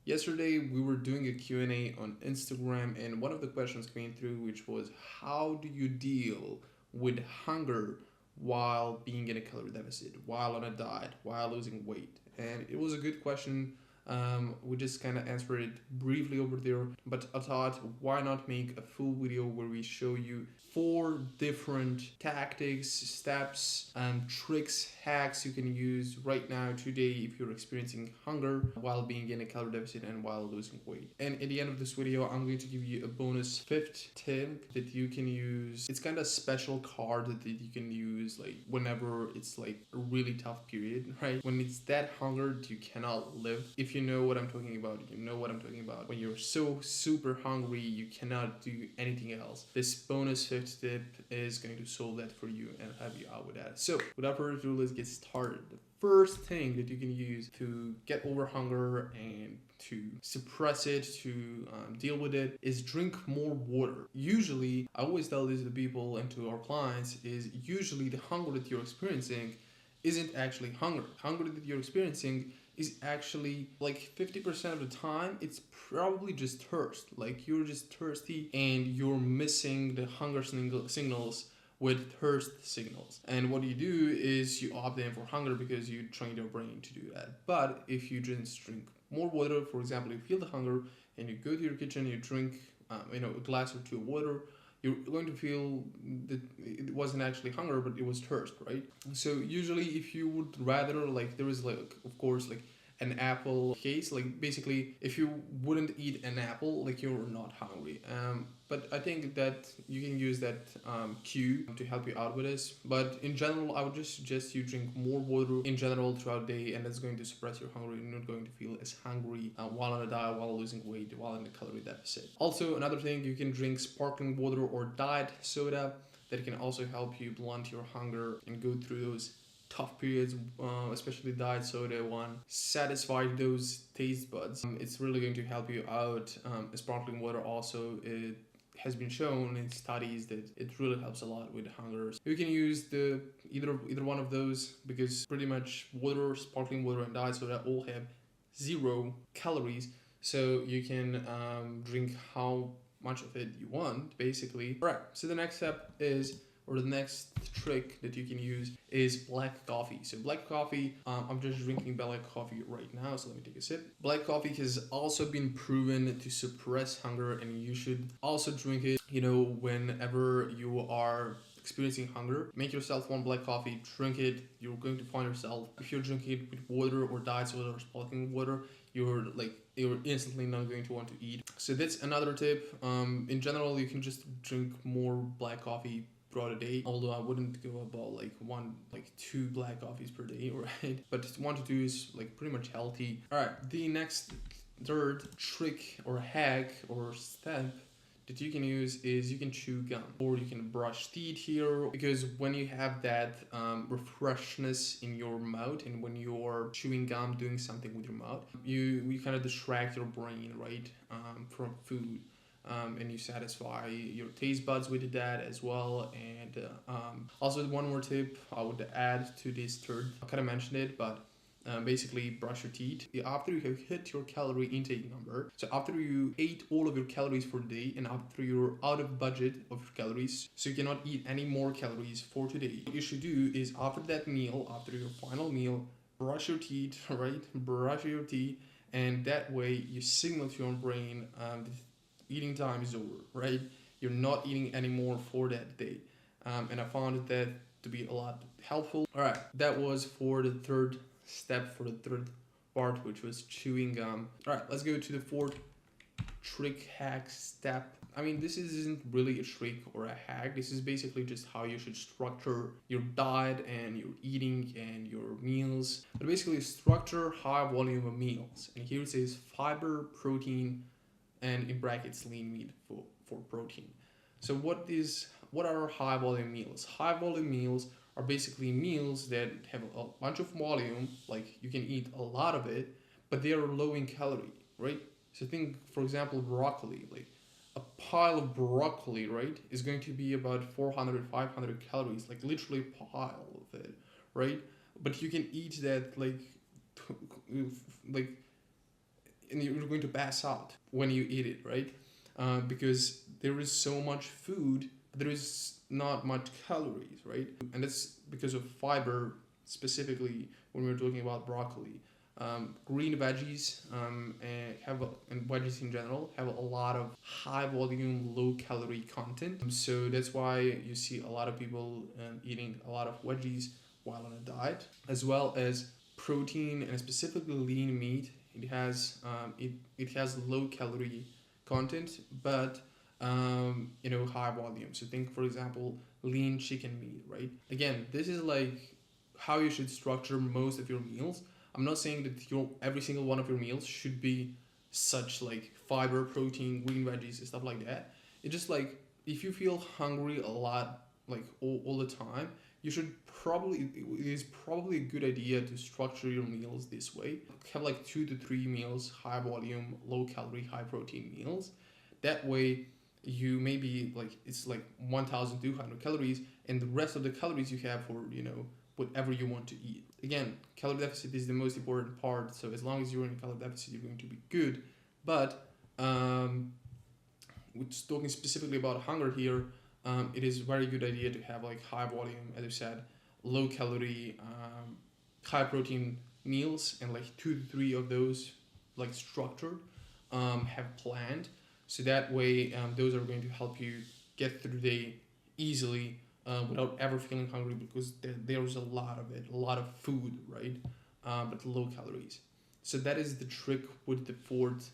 Yesterday we were doing a Q&A on Instagram, and one of the questions came through which was, how do you deal with hunger while being in a calorie deficit, while on a diet, while losing weight? And it was a good question. We just kind of answered it briefly over there, but I thought, why not make a full video where we show you 4 different tactics, steps, tricks, hacks you can use right now today if you're experiencing hunger while being in a calorie deficit and while losing weight. And at the end of this video, I'm going to give you a bonus fifth tip that you can use. It's kind of a special card that you can use like whenever it's like a really tough period, right? When it's that hungered you cannot live. If you know what I'm talking about, you know what I'm talking about. When you're so super hungry, you cannot do anything else. This bonus fifth tip is going to solve that for you and help you out with that. So without further ado, let's get started. The first thing that you can use to get over hunger and to suppress it, to deal with it, is drink more water. Usually, I always tell this to people and to our clients, is usually the hunger that you're experiencing isn't actually hunger. Hunger that you're experiencing is actually like 50% of the time, it's probably just thirst. Like you're just thirsty and you're missing the hunger signals with thirst signals. And what you do is you opt in for hunger because you train your brain to do that. But if you just drink more water, for example, you feel the hunger and you go to your kitchen, you drink a glass or two of water, you're going to feel that it wasn't actually hunger, but it was thirst, right? So usually if you would rather, like, there is like, of course, like an apple case, like basically if you wouldn't eat an apple, like you're not hungry. But I think that you can use that cue to help you out with this. But in general, I would just suggest you drink more water in general throughout the day, and that's going to suppress your hunger. You're not going to feel as hungry while on a diet, while losing weight, while in a calorie deficit. Also, another thing, you can drink sparkling water or diet soda. That can also help you blunt your hunger and go through those tough periods, especially diet soda one, satisfy those taste buds. It's really going to help you out. Sparkling water also, it has been shown in studies that it really helps a lot with hunger. You can use the either one of those, because pretty much water, sparkling water, and diet soda all have 0 calories, so you can drink how much of it you want, basically. All right, so the next step is, or the next trick that you can use, is black coffee. So black coffee, I'm just drinking black coffee right now, so let me take a sip. Black coffee has also been proven to suppress hunger, and you should also drink it, whenever you are experiencing hunger. Make yourself one black coffee, drink it. You're going to find yourself, if you're drinking it with water or diet soda or sparkling water, you're instantly not going to want to eat. So that's another tip. In general, you can just drink more black coffee throughout a day, although I wouldn't go about two black coffees per day, right? But 1 to 2 is like pretty much healthy. All right, the next third trick or hack or step that you can use is you can chew gum or you can brush teeth here, because when you have that refreshness in your mouth, and when you're chewing gum, doing something with your mouth, you kind of distract your brain, right, from food. And you satisfy your taste buds with that as well. And also, one more tip I would add to this third, I kind of mentioned it, but basically brush your teeth after you have hit your calorie intake number. So after you ate all of your calories for the day, and after you're out of budget of your calories, so you cannot eat any more calories for today, what you should do is, after that meal, after your final meal, brush your teeth, right? Brush your teeth, and that way you signal to your brain that eating time is over, right? You're not eating anymore for that day. And I found that to be a lot helpful. All right, that was for the third step, for the third part, which was chewing gum. All right, let's go to the fourth trick, hack, step. I mean, this isn't really a trick or a hack. This is basically just how you should structure your diet and your eating and your meals. But basically, structure high volume of meals. And here it says fiber, protein, and in brackets lean meat for protein. So what are high volume meals? High volume meals are basically meals that have a bunch of volume, like you can eat a lot of it, but they are low in calorie, right? So think, for example, broccoli. Like a pile of broccoli, right, is going to be about 400, 500 calories, like literally a pile of it, right? But you can eat that like and you're going to pass out when you eat it, right? Because there is so much food, but there is not much calories, right? And that's because of fiber, specifically when we're talking about broccoli. Green veggies and veggies in general have a lot of high volume, low calorie content. So that's why you see a lot of people eating a lot of veggies while on a diet, as well as protein and specifically lean meat. It has low calorie content, but high volume. So think, for example, lean chicken meat, right? Again, this is like how you should structure most of your meals. I'm not saying that every single one of your meals should be such like fiber, protein, green veggies, and stuff like that. It's just like if you feel hungry a lot, like all the time, you should it is probably a good idea to structure your meals this way. Have like 2 to 3 meals, high volume, low calorie, high protein meals. That way, you maybe like it's like 1,200 calories, and the rest of the calories you have for whatever you want to eat. Again, calorie deficit is the most important part. So as long as you're in a calorie deficit, you're going to be good. But talking specifically about hunger here, it is a very good idea to have like high volume, as I said, low calorie, high protein meals, and like 2 to 3 of those like structured, have planned. So that way, those are going to help you get through the day easily, without ever feeling hungry, because there's a lot of it, a lot of food, right? But low calories. So that is the trick with the fourth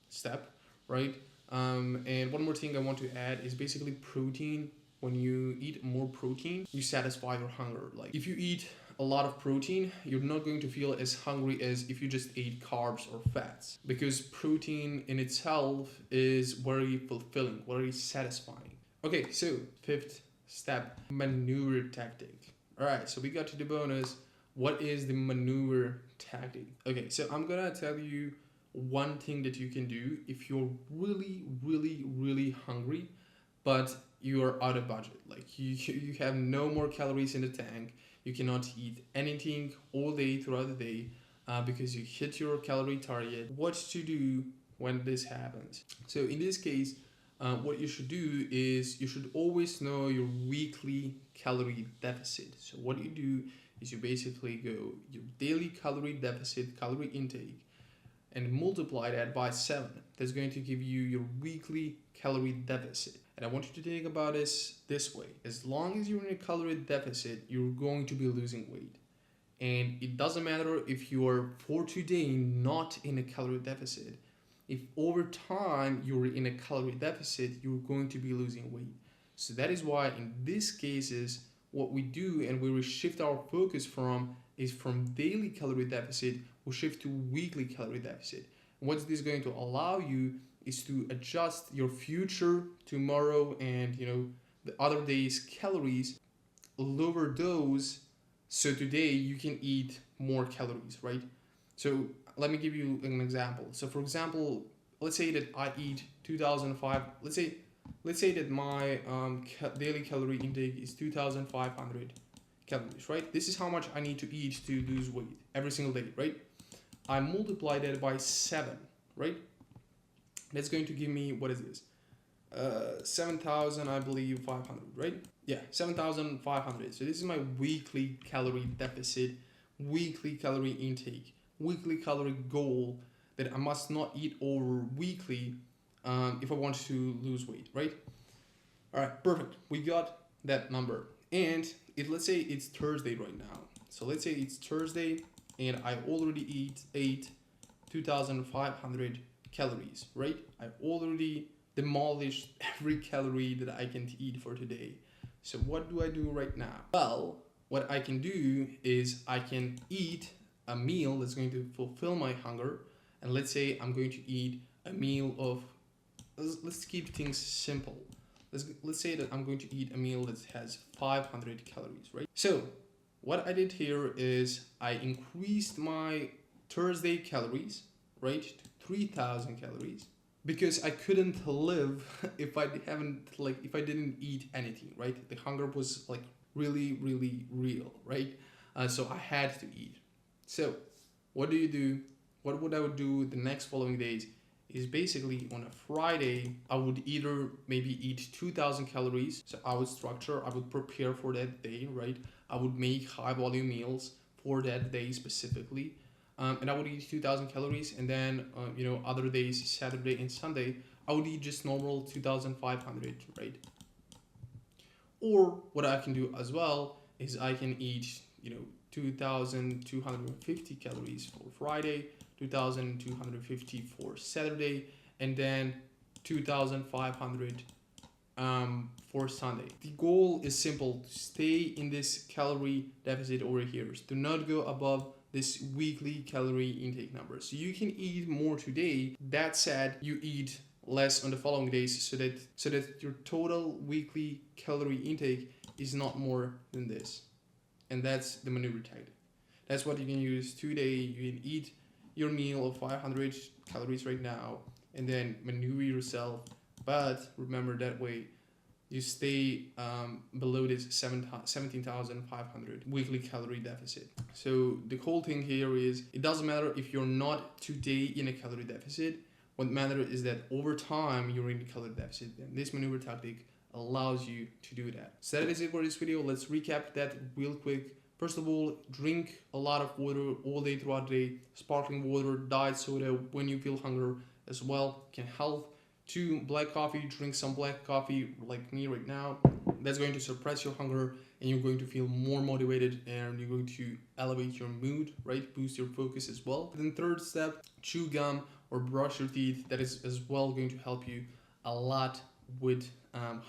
step, right? And one more thing I want to add is basically protein. When you eat more protein, you satisfy your hunger. Like if you eat a lot of protein, you're not going to feel as hungry as if you just ate carbs or fats, because protein in itself is very fulfilling, very satisfying. Okay, so fifth step, maneuver tactic. All right, so we got to the bonus. What is the maneuver tactic? Okay, so I'm gonna tell you one thing that you can do if you're really, really, really hungry, but you are out of budget. Like you have no more calories in the tank. You cannot eat anything all day throughout the day, because you hit your calorie target. What to do when this happens? So in this case, what you should do is you should always know your weekly calorie deficit. So what you do is you basically go your daily calorie deficit, calorie intake, and multiply that by 7. That's going to give you your weekly calorie deficit. And I want you to think about this way. As long as you're in a calorie deficit, you're going to be losing weight. And it doesn't matter if you are for today not in a calorie deficit. If over time you're in a calorie deficit, you're going to be losing weight. So that is why in these cases, what we do and where we shift our focus from is from daily calorie deficit, we shift to weekly calorie deficit. And what this is going to allow you is to adjust your future, tomorrow, and the other day's calories, lower those, so today you can eat more calories, right? So let me give you an example. So for example, let's say that I eat 2,005. Let's say that my daily calorie intake is 2,500 calories, right? This is how much I need to eat to lose weight every single day, right? I multiply that by 7, right? That's going to give me, what is this? 7,000, I believe, 500, right? Yeah, 7,500. So this is my weekly calorie deficit, weekly calorie intake, weekly calorie goal that I must not eat over weekly if I want to lose weight, right? All right, perfect. We got that number. And let's say it's Thursday right now. So let's say it's Thursday and I already ate 2,500 calories, right? I already demolished every calorie that I can eat for today. So what do I do right now? Well, what I can do is I can eat a meal that's going to fulfill my hunger. And let's say I'm going to eat a meal of, let's keep things simple. Let's say that I'm going to eat a meal that has 500 calories, right? So what I did here is I increased my Thursday calories, right, to 3,000 calories, because I couldn't live if I didn't eat anything, right? The hunger was like really, really real, right? So I had to eat. So what do you do what would I would do the next following days is basically on a Friday, I would either maybe eat 2000 calories. So I would prepare for that day, right? I would make high volume meals for that day specifically. And I would eat 2000 calories. And then, other days, Saturday and Sunday, I would eat just normal 2500, right? Or what I can do as well is I can eat, 2250 calories for Friday, 2250 for Saturday, and then 2500 for Sunday. The goal is simple: to stay in this calorie deficit over here. So do not go above this weekly calorie intake number. So you can eat more today. That said, you eat less on the following days so that your total weekly calorie intake is not more than this. And that's the maneuver tactic. That's what you can use today. You can eat your meal of 500 calories right now and then maneuver yourself. But remember, that way you stay below this 17,500 weekly calorie deficit. So the whole thing here is, it doesn't matter if you're not today in a calorie deficit. What matters is that over time you're in a calorie deficit, and this maneuver tactic allows you to do that. So that is it for this video. Let's recap that real quick. First of all, drink a lot of water all day throughout the day. Sparkling water, diet soda when you feel hunger as well can help. 2, black coffee. Drink some black coffee like me right now. That's going to suppress your hunger and you're going to feel more motivated and you're going to elevate your mood, right? Boost your focus as well. Then third step, chew gum or brush your teeth. That is as well going to help you a lot with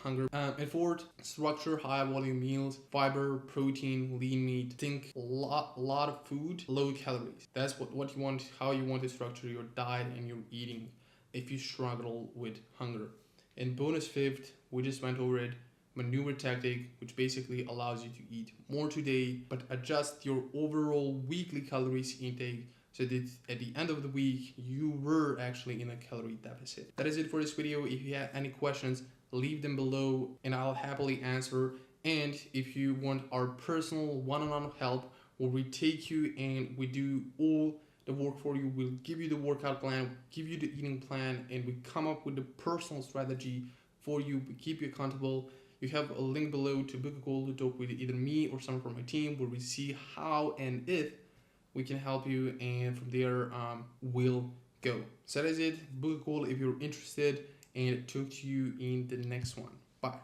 hunger. And fourth, structure high volume meals, fiber, protein, lean meat. Think a lot of food, low calories. That's what you want, how you want to structure your diet and your eating if you struggle with hunger. And bonus fifth, we just went over it, maneuver tactic, which basically allows you to eat more today but adjust your overall weekly calories intake so that at the end of the week you were actually in a calorie deficit. That is it for this video. If you have any questions, leave them below and I'll happily answer. And if you want our personal one-on-one help where we take you and we do all the work for you, we'll give you the workout plan, give you the eating plan, and we come up with the personal strategy for you. We keep you accountable. You have a link below to book a call to talk with either me or someone from my team where we see how and if we can help you, and from there we'll go. So that is it. Book a call if you're interested, and talk to you in the next one. Bye.